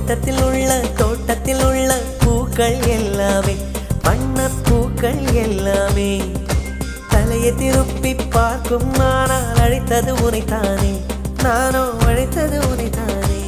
தோட்டத்தில் உள்ள பூக்கள் எல்லாமே வண்ணப்பூக்கள் எல்லாமே தலையை திருப்பி பார்க்கும் ஆனால் அழைத்தது உனைத்தானே நானோ அழைத்தது உனைத்தானே